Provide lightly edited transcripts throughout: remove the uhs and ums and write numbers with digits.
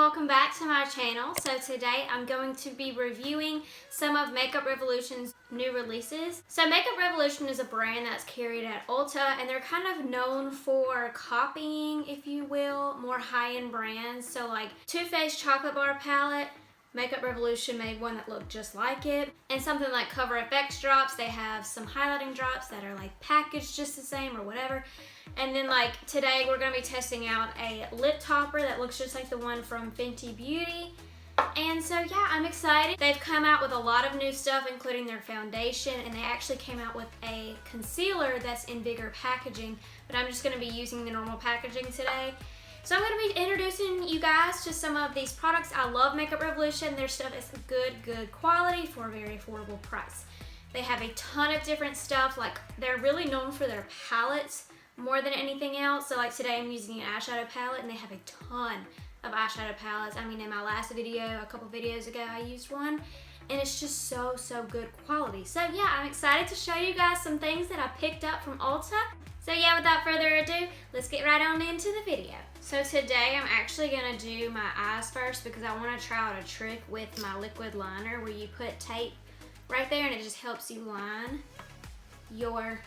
welcome back to my channel. So today I'm going to be reviewing some of Makeup Revolution's new releases. So Makeup Revolution is a brand that's carried at Ulta, and they're kind of known for copying, if you will, more high-end brands. So like Too Faced Chocolate Bar Palette, Makeup Revolution made one that looked just like it. And something like Cover FX drops, they have some highlighting drops that are like packaged just the same or whatever. And then like today we're going to be testing out a lip topper that looks just like the one from Fenty Beauty. And so yeah, I'm excited. They've come out with a lot of new stuff, including their foundation, and they actually came out with a concealer that's in bigger packaging, but I'm just going to be using the normal packaging today. So I'm going to be introducing you guys to some of these products. I love Makeup Revolution. Their stuff is good quality for a very affordable price. They have a ton of different stuff. Like, they're really known for their palettes more than anything else. So like today I'm using an eyeshadow palette, and they have a ton of eyeshadow palettes. I mean, in my last video, a couple videos ago, I used one, and it's just so good quality. So yeah, I'm excited to show you guys some things that I picked up from Ulta. So yeah, without further ado, let's get right on into the video. So today I'm actually gonna do my eyes first because I wanna try out a trick with my liquid liner where you put tape right there and it just helps you line your,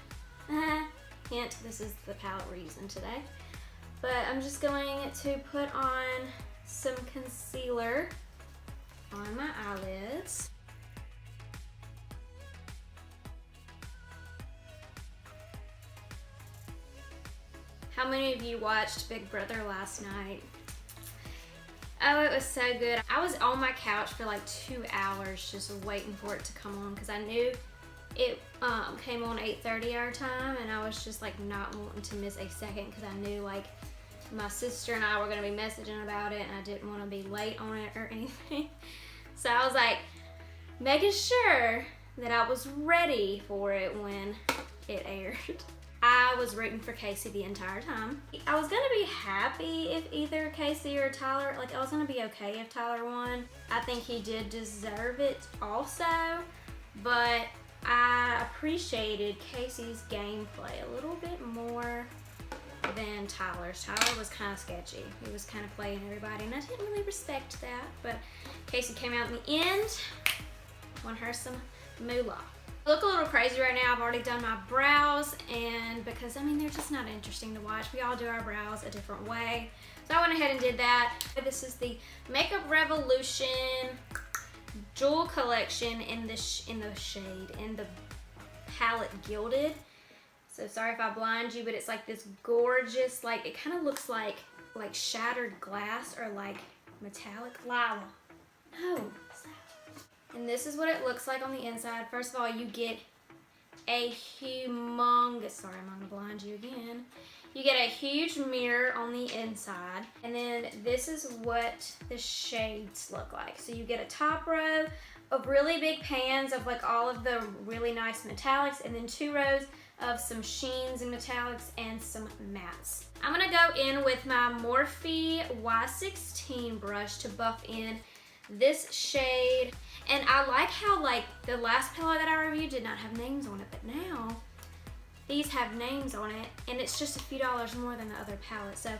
hint, this is the palette we're using today. But I'm just going to put on some concealer on my eyelids. How many of you watched Big Brother last night? Oh, it was so good. I was on my couch for like 2 hours just waiting for it to come on because I knew it came on 8:30 our time, and I was just like not wanting to miss a second because I knew like my sister and I were going to be messaging about it, and I didn't want to be late on it or anything. So I was like making sure that I was ready for it when it aired. I was rooting for Casey the entire time. I was gonna be happy if either Casey or Tyler, like I was gonna be okay if Tyler won. I think he did deserve it also, but I appreciated Casey's gameplay a little bit more than Tyler's. Tyler was kind of sketchy. He was kind of playing everybody, and I didn't really respect that, but Casey came out in the end, won her some moolah. I look a little crazy right now. I've already done my brows, and because I mean they're just not interesting to watch. We all do our brows a different way, so I went ahead and did that. This is the Makeup Revolution Jewel Collection in the palette Gilded. So sorry if I blind you, but it's like this gorgeous, like it kind of looks like shattered glass or like metallic lava. No. And this is what it looks like on the inside. First of all, you get a humongous, sorry, I'm gonna blind you again. You get a huge mirror on the inside. And then this is what the shades look like. So you get a top row of really big pans of like all of the really nice metallics, and then 2 rows of some sheens and metallics and some mattes. I'm gonna go in with my Morphe Y16 brush to buff in this shade. And I like how like the last palette that I reviewed did not have names on it, but now these have names on it, and it's just a few dollars more than the other palette. So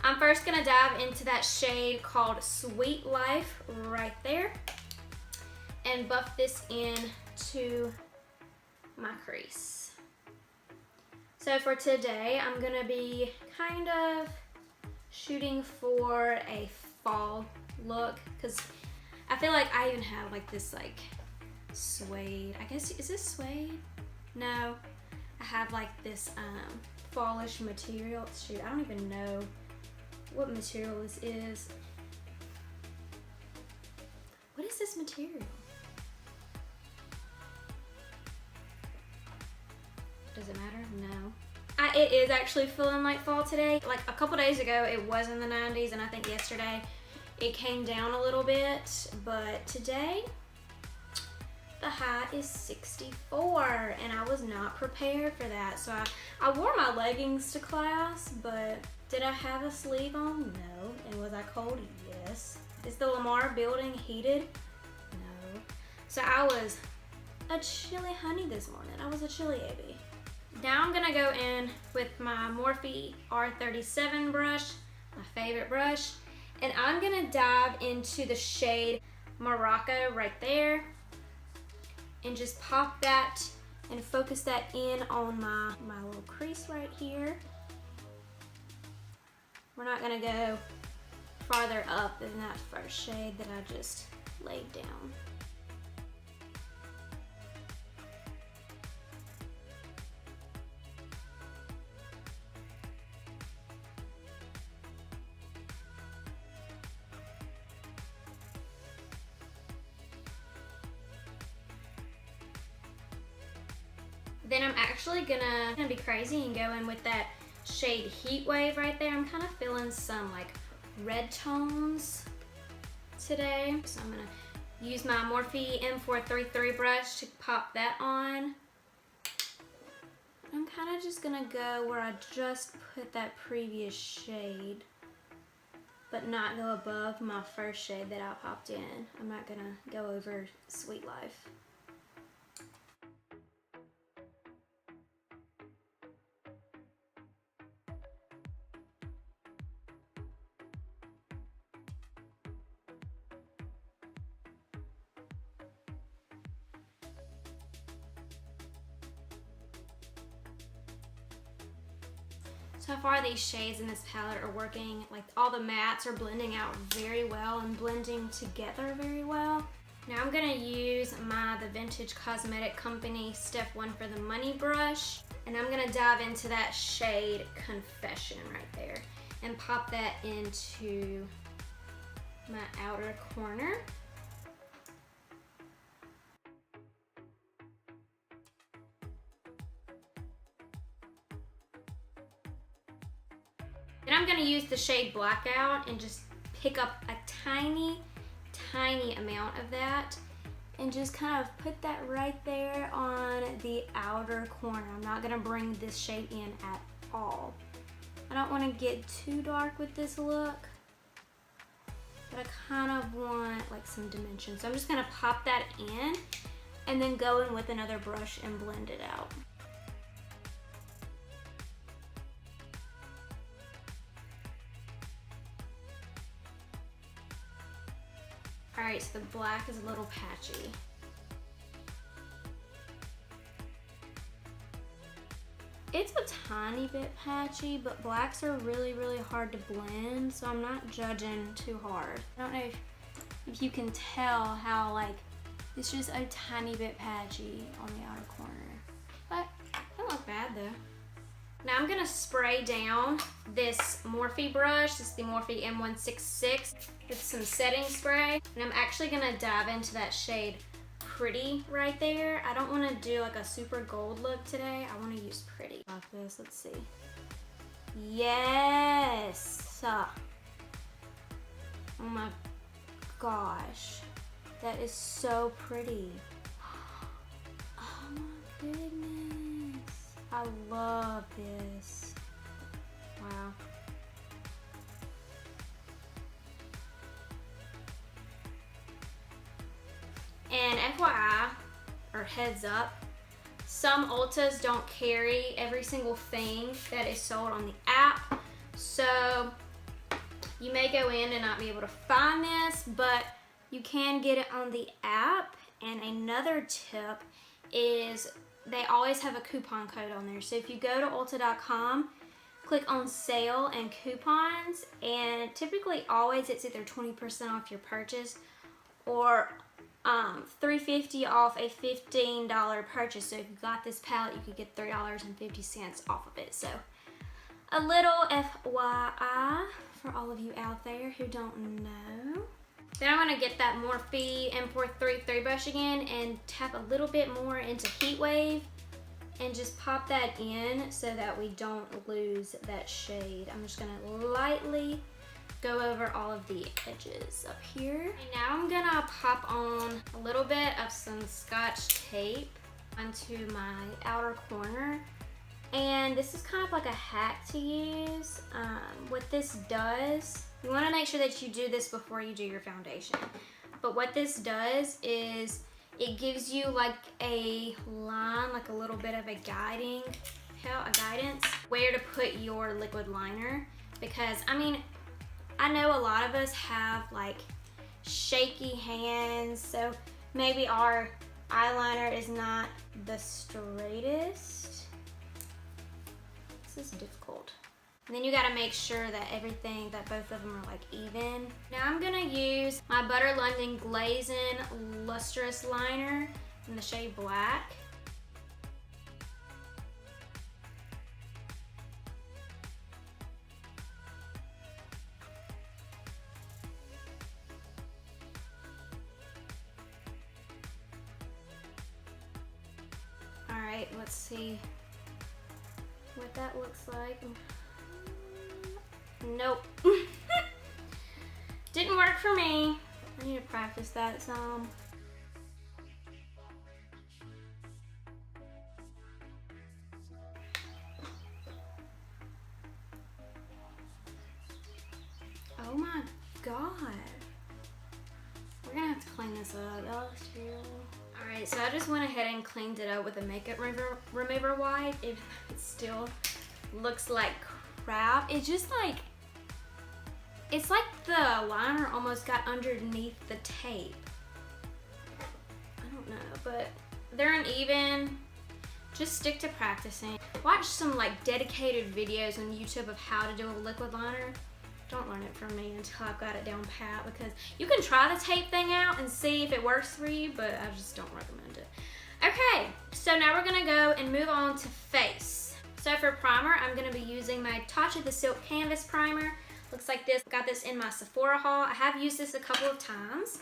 I'm first gonna dive into that shade called Sweet Life right there and buff this in to my crease. So for today, I'm gonna be kind of shooting for a fall look because I feel like I even have like this like suede, I guess, is this suede? No, I have like this fallish material. Shoot, I don't even know what material this is. What is this material? Does it matter? No. It is actually feeling like fall today. Like a couple days ago, it was in the 90s, and I think yesterday it came down a little bit, but today the high is 64, and I was not prepared for that. So I wore my leggings to class, but did I have a sleeve on? No. And was I cold? Yes. Is the Lamar building heated? No. So I was a chilly honey this morning. I was a chilly baby. Now I'm gonna go in with my Morphe R37 brush, my favorite brush, And I'm gonna dive into the shade Morocco right there and just pop that and focus that in on my little crease right here. We're not gonna go farther up than that first shade that I just laid down. Then I'm actually gonna be crazy and go in with that shade Heat Wave right there. I'm kind of feeling some like red tones today. So I'm gonna use my Morphe M433 brush to pop that on. I'm kind of just gonna go where I just put that previous shade, but not go above my first shade that I popped in. I'm not gonna go over Sweet Life. So far these shades in this palette are working, like all the mattes are blending out very well and blending together very well. Now I'm gonna use the Vintage Cosmetic Company Step 1 for the Money brush, and I'm gonna dive into that shade Confession right there and pop that into my outer corner. Then I'm gonna use the shade Blackout and just pick up a tiny amount of that and just kind of put that right there on the outer corner. I'm not gonna bring this shade in at all. I don't wanna get too dark with this look, but I kind of want like some dimension. So I'm just gonna pop that in and then go in with another brush and blend it out. Alright, so the black is a little patchy. It's a tiny bit patchy, but blacks are really hard to blend, so I'm not judging too hard. I don't know if you can tell how like it's just a tiny bit patchy on the outer corner. But it doesn't look bad though. Now I'm gonna spray down this Morphe brush. This is the Morphe M166 with some setting spray. And I'm actually gonna dive into that shade Pretty right there. I don't wanna do like a super gold look today. I wanna use Pretty. Like this, let's see. Yes! Oh my gosh. That is so pretty. Oh my goodness. I love this. Wow. And FYI, or heads up, some Ultas don't carry every single thing that is sold on the app. So you may go in and not be able to find this, but you can get it on the app. And another tip is they always have a coupon code on there. So if you go to Ulta.com, click on sale and coupons, and typically always it's either 20% off your purchase or $3.50 off a $15 purchase. So if you got this palette, you could get $3.50 off of it. So a little FYI for all of you out there who don't know. Then I'm gonna get that Morphe M433 brush again and tap a little bit more into Heat Wave and just pop that in so that we don't lose that shade. I'm just gonna lightly go over all of the edges up here. And now I'm gonna pop on a little bit of some Scotch tape onto my outer corner. And this is kind of like a hack to use. What this does, you wanna make sure that you do this before you do your foundation. But what this does is it gives you like a line, like a little bit of a guidance where to put your liquid liner. Because I mean, I know a lot of us have like shaky hands, so maybe our eyeliner is not the straightest. This is difficult. And then you gotta make sure that both of them are like even. Now I'm gonna use my Butter London Glazing Lustrous Liner in the shade Black. All right, let's see what that looks like. Nope. Didn't work for me. I need to practice that some. Oh my God. We're gonna have to clean this up. That looks terrible. Alright, so I just went ahead and cleaned it up with a makeup remover wipe. It still looks like crap. It's just like, it's like the liner almost got underneath the tape. I don't know, but they're uneven. Just stick to practicing. Watch some like dedicated videos on YouTube of how to do a liquid liner. Don't learn it from me until I've got it down pat, because you can try the tape thing out and see if it works for you, but I just don't recommend it. Okay, so now we're gonna go and move on to face. So for primer, I'm gonna be using my Tatcha the Silk Canvas Primer. Looks like this. Got this in my Sephora haul. I have used this a couple of times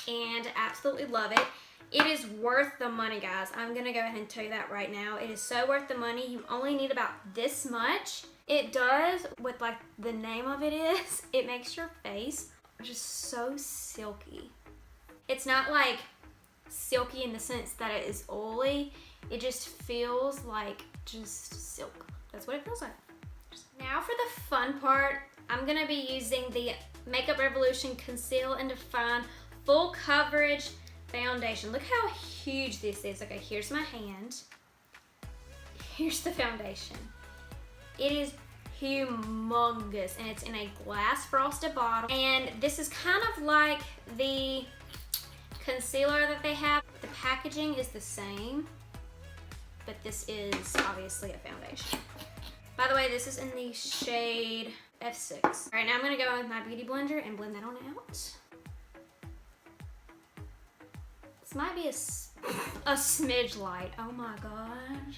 and absolutely love it. It is worth the money, guys. I'm gonna go ahead and tell you that right now. It is so worth the money. You only need about this much. It does, what like the name of it is, it makes your face just so silky. It's not like silky in the sense that it is oily. It just feels like just silk. That's what it feels like. Now for the fun part, I'm gonna be using the Makeup Revolution Conceal and Define Full Coverage Foundation. Look how huge this is. Okay, here's my hand. Here's the foundation. It is humongous, and it's in a glass frosted bottle. And this is kind of like the concealer that they have. The packaging is the same, but this is obviously a foundation. By the way, this is in the shade F6. All right, now I'm gonna go in with my Beauty Blender and blend that on out. This might be a smidge light. Oh my gosh.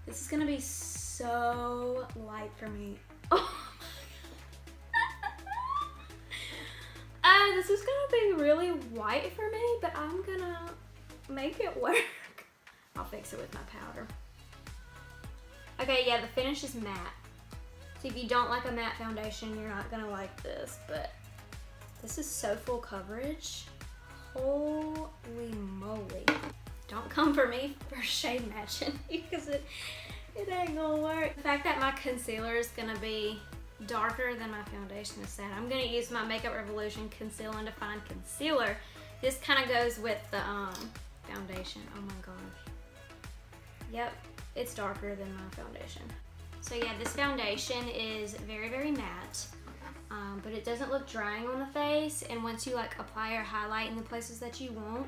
This is gonna be so light for me. Oh. This is gonna be really white for me, but I'm gonna make it work. I'll fix it with my powder. Okay, yeah, the finish is matte. So if you don't like a matte foundation, you're not gonna like this, but this is so full coverage. Holy moly. Don't come for me for shade matching because it ain't gonna work. The fact that my concealer is gonna be darker than my foundation is sad. I'm gonna use my Makeup Revolution Conceal and Define Concealer. This kind of goes with the foundation. Oh my gosh. Yep, it's darker than my foundation. So yeah, this foundation is very, very matte. But it doesn't look drying on the face, and once you like apply or highlight in the places that you want,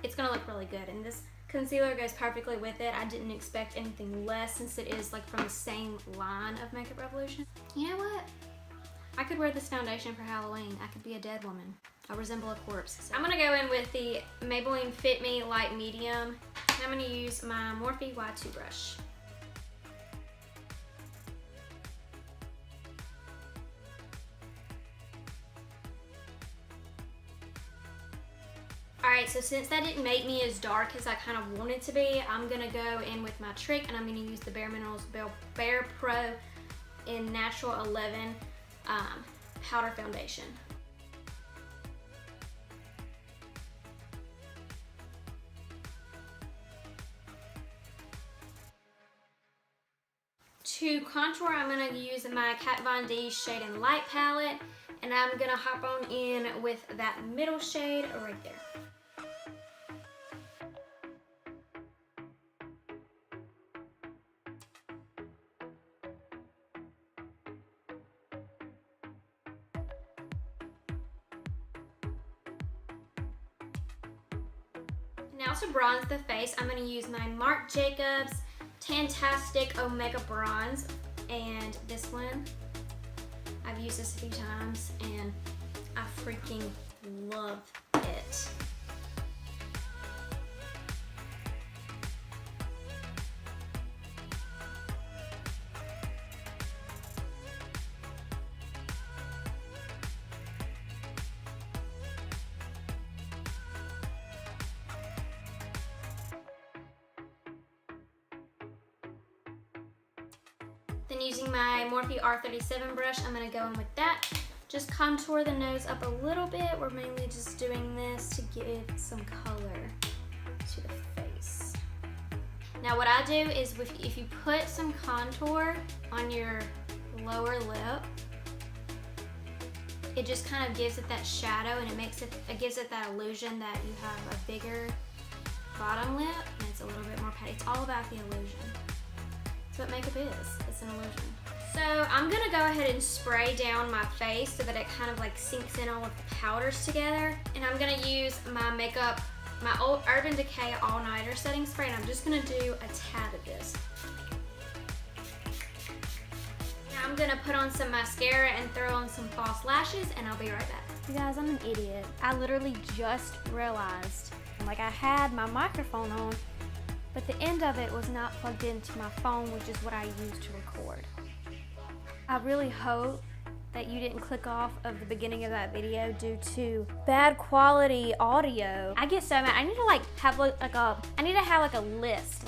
it's gonna look really good. And this concealer goes perfectly with it. I didn't expect anything less since it is like from the same line of Makeup Revolution. You know what? I could wear this foundation for Halloween. I could be a dead woman. I resemble a corpse. So I'm gonna go in with the Maybelline Fit Me Light Medium. And I'm gonna use my Morphe Y2 brush. Alright, so since that didn't make me as dark as I kind of wanted to be, I'm going to go in with my trick, and I'm going to use the Bare Minerals Bare Pro in Natural 11 Powder Foundation. To contour, I'm going to use my Kat Von D Shade and Light palette, and I'm going to hop on in with that middle shade right there. Now to bronze the face, I'm going to use my Marc Jacobs Tantastic Omega Bronze, and this one, I've used this a few times and I freaking love it. Then using my Morphe R37 brush, I'm going to go in with that. Just contour the nose up a little bit. We're mainly just doing this to give some color to the face. Now what I do is if you put some contour on your lower lip, it just kind of gives it that shadow, and it gives it that illusion that you have a bigger bottom lip and it's a little bit more patty. It's all about the illusion. That's what makeup is. It's an illusion. So I'm gonna go ahead and spray down my face so that it kind of like sinks in all of the powders together. And I'm gonna use my old Urban Decay All Nighter setting spray, and I'm just gonna do a tad of this. Now I'm gonna put on some mascara and throw on some false lashes, and I'll be right back. You guys, I'm an idiot. I literally just realized, like, I had my microphone on, but the end of it was not plugged into my phone, which is what I use to record. I really hope that you didn't click off of the beginning of that video due to bad quality audio. I get so mad. I need to have a list,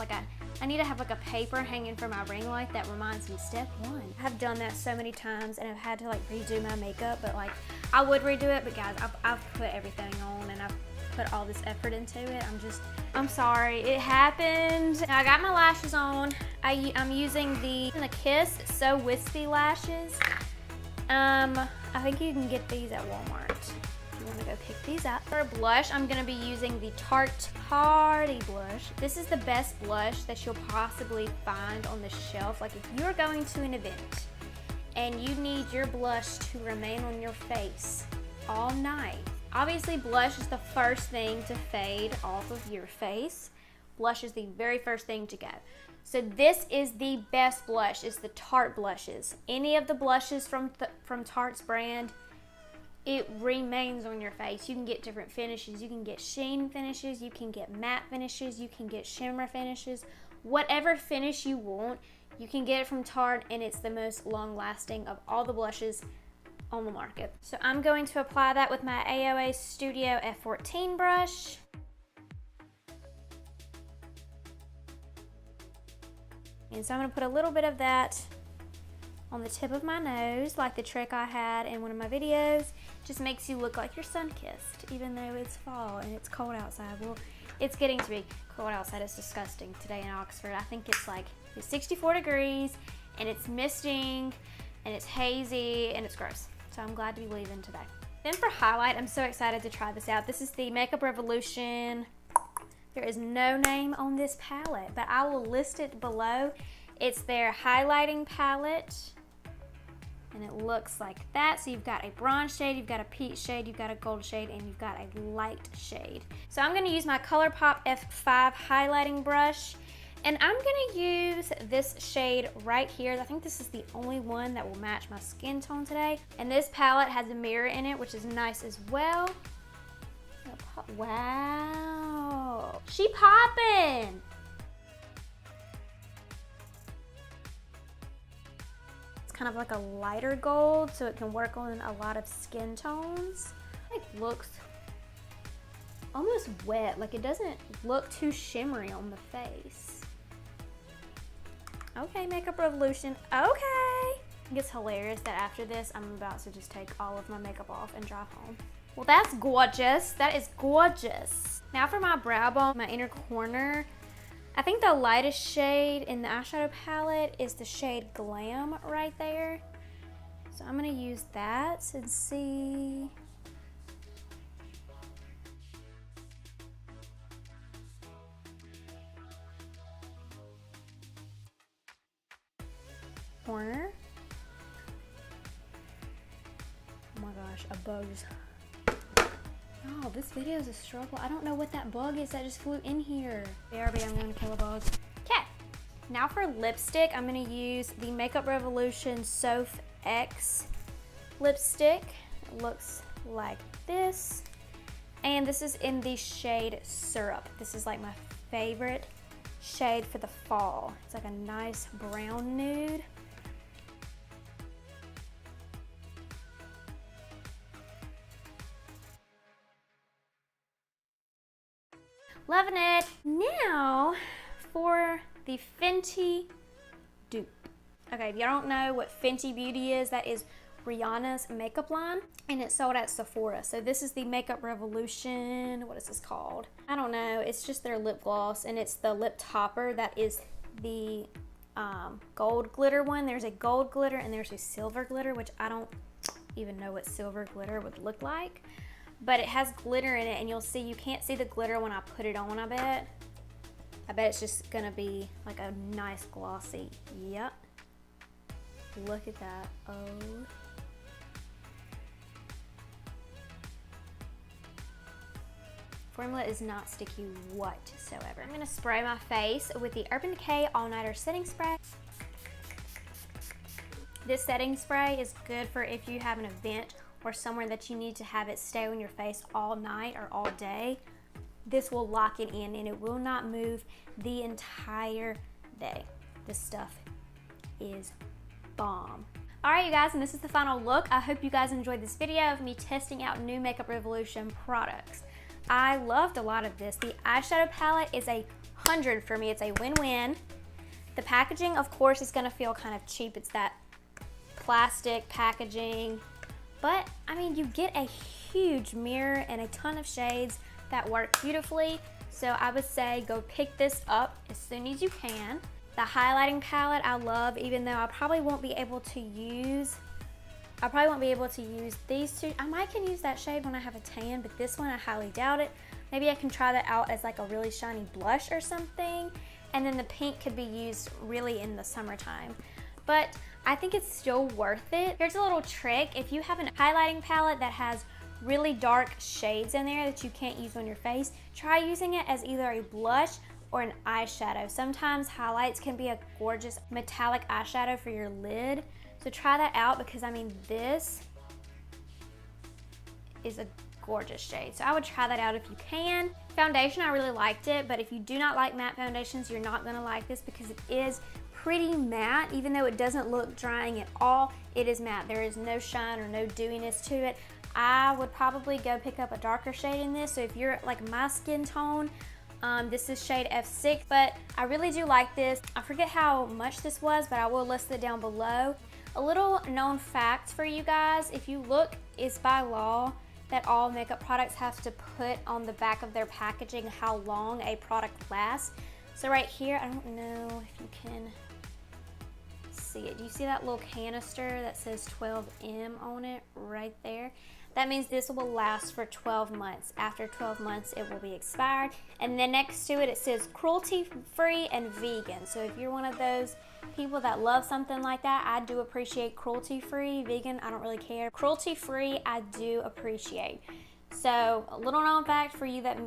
I need to have like a paper hanging from my ring light that reminds me, step one. I've done that so many times and I've had to like redo my makeup, but like I would redo it, but guys, I've put everything on and I've put all this effort into it. I'm sorry, it happened. Now I got my lashes on. I'm using the Kiss So Wispy lashes. I think you can get these at Walmart if you want to go pick these up. For blush, I'm going to be using the Tarte Party Blush. This is the best blush that you'll possibly find on the shelf. Like if you're going to an event and you need your blush to remain on your face all night. Obviously, blush is the first thing to fade off of your face. Blush is the very first thing to go. So this is the best blush. It's the Tarte blushes. Any of the blushes from Tarte's brand, it remains on your face. You can get different finishes. You can get sheen finishes. You can get matte finishes. You can get shimmer finishes. Whatever finish you want, you can get it from Tarte, and it's the most long-lasting of all the blushes on the market. So I'm going to apply that with my AOA Studio F14 brush. And so I'm going to put a little bit of that on the tip of my nose, like the trick I had in one of my videos. Just makes you look like you're sun-kissed, even though it's fall and it's cold outside. Well, it's getting to be cold outside. It's disgusting today in Oxford. I think it's 64 degrees, and it's misting, and it's hazy, and it's gross. So I'm glad to be leaving today. Then for highlight, I'm so excited to try this out. This is the Makeup Revolution. There is no name on this palette, but I will list it below. It's their highlighting palette, and it looks like that. So you've got a bronze shade, you've got a peach shade, you've got a gold shade, and you've got a light shade. So I'm gonna use my ColourPop F5 highlighting brush, and I'm gonna use this shade right here. I think this is the only one that will match my skin tone today. And this palette has a mirror in it, which is nice as well. Wow, she popping. It's kind of like a lighter gold, so it can work on a lot of skin tones. It looks almost wet, like it doesn't look too shimmery on the face. Okay, Makeup Revolution, okay. I think it's hilarious that after this, I'm about to just take all of my makeup off and drive home. Well, that's gorgeous. That is gorgeous. Now for my brow bone, my inner corner, I think the lightest shade in the eyeshadow palette is the shade Glam right there. So I'm gonna use that and see. Corner. Oh my gosh, a bug's. Oh, this video is a struggle. I don't know what that bug is that just flew in here. BRB, I'm gonna kill a bug. Okay, now for lipstick, I'm gonna use the Makeup Revolution Soph X lipstick. It looks like this. And this is in the shade Syrup. This is like my favorite shade for the fall. It's like a nice brown nude. Loving it. Now for the Fenty dupe. Okay, if y'all don't know what Fenty Beauty is, that is Rihanna's makeup line, and it's sold at Sephora. So this is the Makeup Revolution, what is this called? I don't know, it's just their lip gloss, and it's the lip topper that is the gold glitter one. There's a gold glitter and there's a silver glitter, which I don't even know what silver glitter would look like. But it has glitter in it, and you'll see, you can't see the glitter when I put it on, I bet. I bet it's just gonna be like a nice glossy, yep. Look at that, oh. Formula is not sticky whatsoever. I'm gonna spray my face with the Urban Decay All Nighter Setting Spray. This setting spray is good for if you have an event or somewhere that you need to have it stay on your face all night or all day. This will lock it in and it will not move the entire day. This stuff is bomb. All right, you guys, and this is the final look. I hope you guys enjoyed this video of me testing out new Makeup Revolution products. I loved a lot of this. The eyeshadow palette is a 100 for me. It's a win-win. The packaging, of course, is gonna feel kind of cheap. It's that plastic packaging. But, I mean, you get a huge mirror and a ton of shades that work beautifully. So I would say go pick this up as soon as you can. The highlighting palette I love, even though I probably won't be able to use these two. I might can use that shade when I have a tan, but this one I highly doubt it. Maybe I can try that out as like a really shiny blush or something. And then the pink could be used really in the summertime. But I think it's still worth it. Here's a little trick. If you have a highlighting palette that has really dark shades in there that you can't use on your face, try using it as either a blush or an eyeshadow. Sometimes highlights can be a gorgeous metallic eyeshadow for your lid. So try that out because, I mean, this is a gorgeous shade. So I would try that out if you can. Foundation, I really liked it, but if you do not like matte foundations, you're not gonna like this because it is pretty matte. Even though it doesn't look drying at all, it is matte. There is no shine or no dewiness to it. I would probably go pick up a darker shade in this. So if you're like my skin tone, this is shade F6, but I really do like this. I forget how much this was, but I will list it down below. A little known fact for you guys, if you look, it's by law that all makeup products have to put on the back of their packaging how long a product lasts. So right here, I don't know if you can see it. Do you see that little canister that says 12M on it right there? That means this will last for 12 months. After 12 months, it will be expired. And then next to it, it says cruelty-free and vegan. So if you're one of those people that love something like that, I do appreciate cruelty-free. Vegan, I don't really care. Cruelty-free, I do appreciate. So a little known fact for you that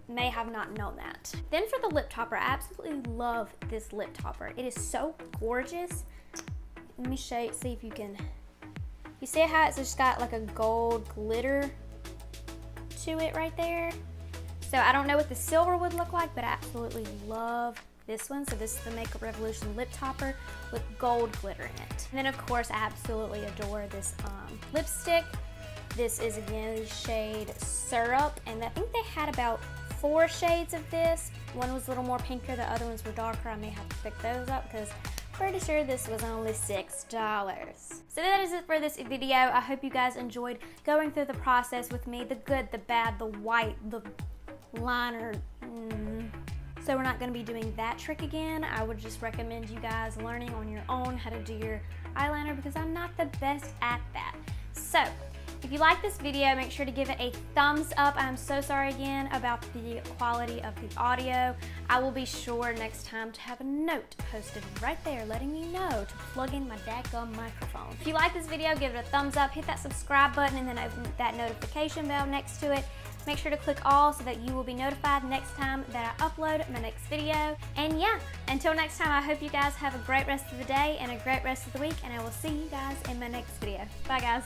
may have not known that. Then for the lip topper, I absolutely love this lip topper. It is so gorgeous. Let me show you, see if you can. You see how it's just got like a gold glitter to it right there? So I don't know what the silver would look like, but I absolutely love this one. So this is the Makeup Revolution lip topper with gold glitter in it. And then of course I absolutely adore this lipstick. This is again the shade Syrup, and I think they had about 4 shades of this. One was a little more pinker, the other ones were darker. I may have to pick those up because pretty sure this was only $6. So that is it for this video. I hope you guys enjoyed going through the process with me, the good, the bad, the white, the liner. So we're not going to be doing that trick again. I would just recommend you guys learning on your own how to do your eyeliner because I'm not the best at that. So If you like this video, make sure to give it a thumbs up. I'm so sorry again about the quality of the audio. I will be sure next time to have a note posted right there letting me know to plug in my dadgum microphone. If you like this video, give it a thumbs up, hit that subscribe button, and then open that notification bell next to it. Make sure to click all so that you will be notified next time that I upload my next video. And yeah, until next time, I hope you guys have a great rest of the day and a great rest of the week, and I will see you guys in my next video. Bye guys.